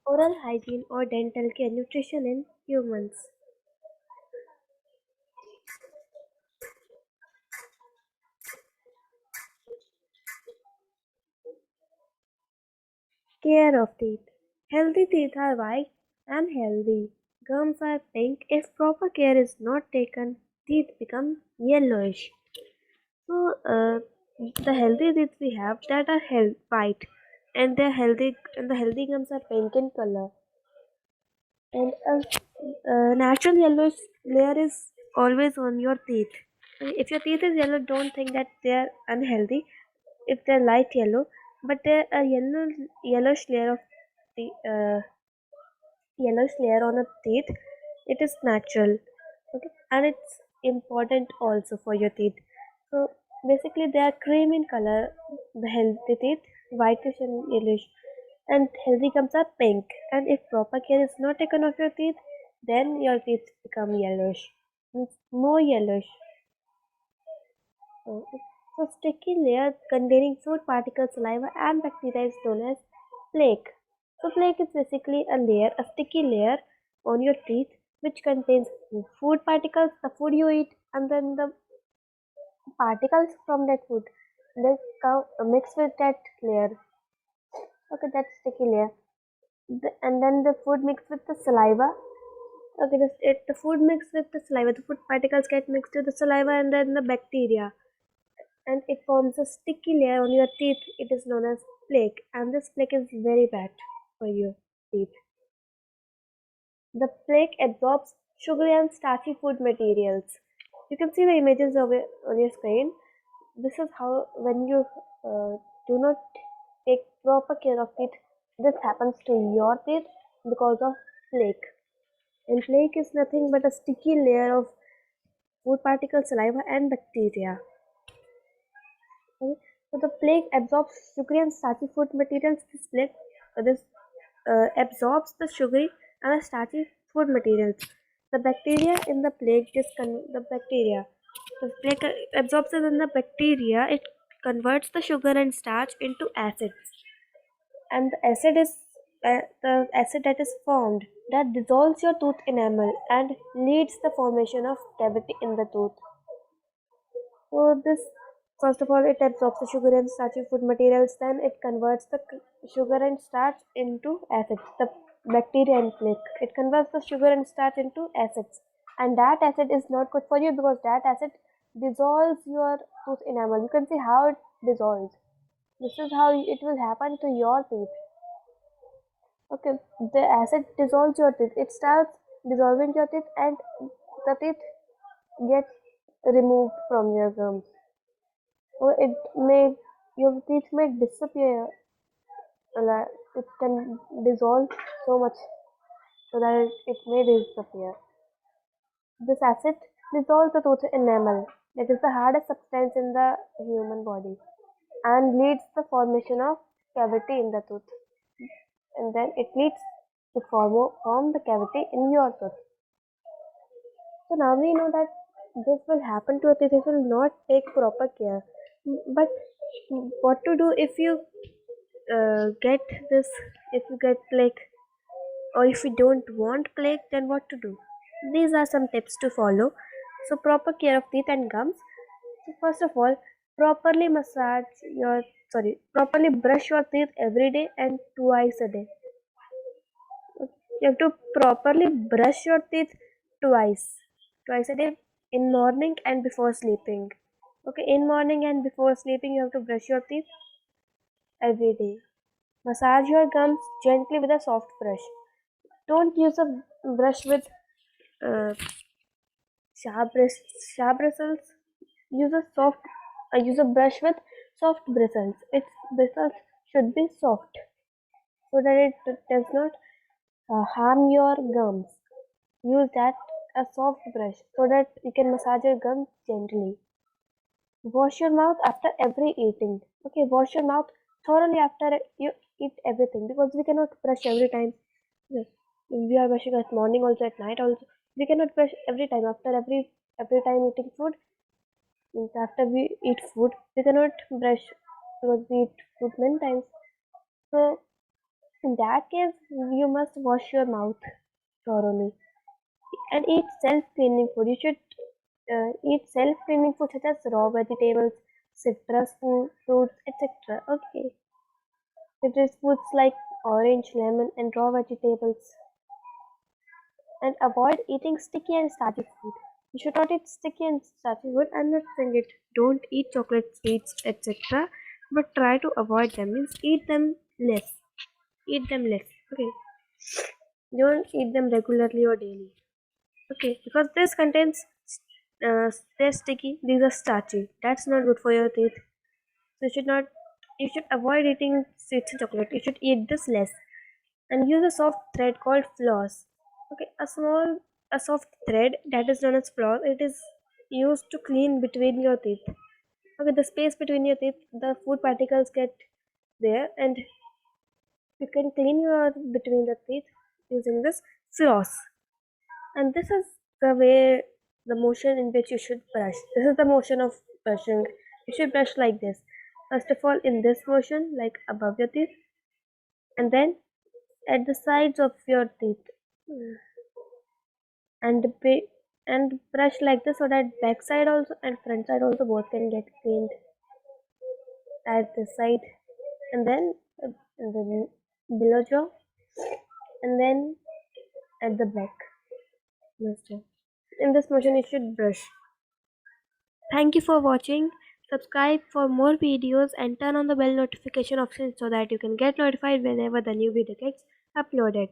Oral hygiene or dental care nutrition in humans. Care of teeth. Healthy teeth are white and healthy. Gums are pink. If proper care is not taken, teeth become yellowish. So, the healthy teeth we have that are white, and the healthy gums are pink in color. And a natural yellowish layer is always on your teeth. If your teeth is yellow, don't think that they are unhealthy. If they're light yellow, but they're a yellowish layer of the yellowish layer on a teeth, it is natural. Okay, and it's important also for your teeth. So basically they are cream in color, the healthy teeth whitish and yellowish, and healthy gums are pink. And if proper care is not taken of your teeth, then your teeth become yellowish, means more yellowish. uh, so sticky layer containing food particles, saliva, and bacteria is known as plaque. So plaque is basically a sticky layer on your teeth which contains food particles, the food you eat, and then the particles from that food. They come mix with that layer. Okay, that sticky layer. And then the food mixed with the saliva. Okay, the food mixed with the saliva. The food particles get mixed with the saliva and then the bacteria, and it forms a sticky layer on your teeth. It is known as plaque, and this plaque is very bad for your teeth. The plaque absorbs sugary and starchy food materials. You can see the images of it on your screen. This is how, when you do not take proper care of teeth, this happens to your teeth because of plaque. And plaque is nothing but a sticky layer of food particles, saliva, and bacteria. Okay. So the plaque absorbs sugary and starchy food materials. This absorbs the sugary and the starchy food materials. The bacteria in the plaque the plaque absorbs it in the bacteria. It converts the sugar and starch into acids, and the acid that is formed that dissolves your tooth enamel and leads the formation of cavity in the tooth. So this, first of all, it absorbs the sugar and starchy food materials. Then it converts the sugar and starch into acids. The bacteria and plaque. It converts the sugar and starch into acids, and that acid is not good for you because that acid dissolves your tooth enamel. You can see how it dissolves. This is how it will happen to your teeth. Okay, the acid dissolves your teeth. It starts dissolving your teeth, and the teeth get removed from your gums. Or it may your teeth may disappear. It can dissolve so much so that it may disappear. This acid dissolves the tooth enamel, that is the hardest substance in the human body, and leads the formation of cavity in the tooth. And then it leads to form the cavity in your tooth. So now we know that this will happen to a teeth if you will not take proper care. But what to do if you get this, if you get plaque, or if you don't want plaque, then what to do? These are some tips to follow. So proper care of teeth and gums. So first of all, properly properly brush your teeth every day and twice a day. You have to properly brush your teeth twice, twice a day, in morning and before sleeping. Okay, in morning and before sleeping, you have to brush your teeth every day. Massage your gums gently with a soft brush. Don't use a brush with uh, sharp, sharp bristles. Use a soft. Use a brush with soft bristles. Its bristles should be soft so that it does not harm your gums. Use that a soft brush so that you can massage your gums gently. Wash your mouth after every eating. Okay, wash your mouth thoroughly after you eat everything, because we cannot brush every time. Yes, we are brushing at morning also, at night also. We cannot brush every time after every time eating food. Means after we eat food, we cannot brush because we eat food many times. So In that case, you must wash your mouth thoroughly and eat self-cleaning food. You should eat self-cleaning food such as raw vegetables, citrus food, fruits, etc. Okay, citrus foods like orange, lemon, and raw vegetables. And avoid eating sticky and starchy food. You should not eat sticky and starchy food. I'm not saying it. Don't eat chocolate, sweets, etc. But try to avoid them. Means eat them less. Eat them less. Okay. Don't eat them regularly or daily. Okay, because this contains they're sticky. These are starchy. That's not good for your teeth. So you should not. You should avoid eating sweets and chocolate. You should eat this less and use a soft thread called floss. Okay, a soft thread that is known as floss. It is used to clean between your teeth. Okay, the space between your teeth, the food particles get there, and you can clean your between the teeth using this floss. And this is the way, the motion in which you should brush. This is the motion of brushing. You should brush like this. First of all, in this motion, like above your teeth, and then at the sides of your teeth. And and brush like this so that back side also and front side also both can get cleaned at the side, and then the below jaw, and then at the back. In this motion you should brush. Thank you for watching. Subscribe for more videos and turn on the bell notification option so that you can get notified whenever the new video gets uploaded.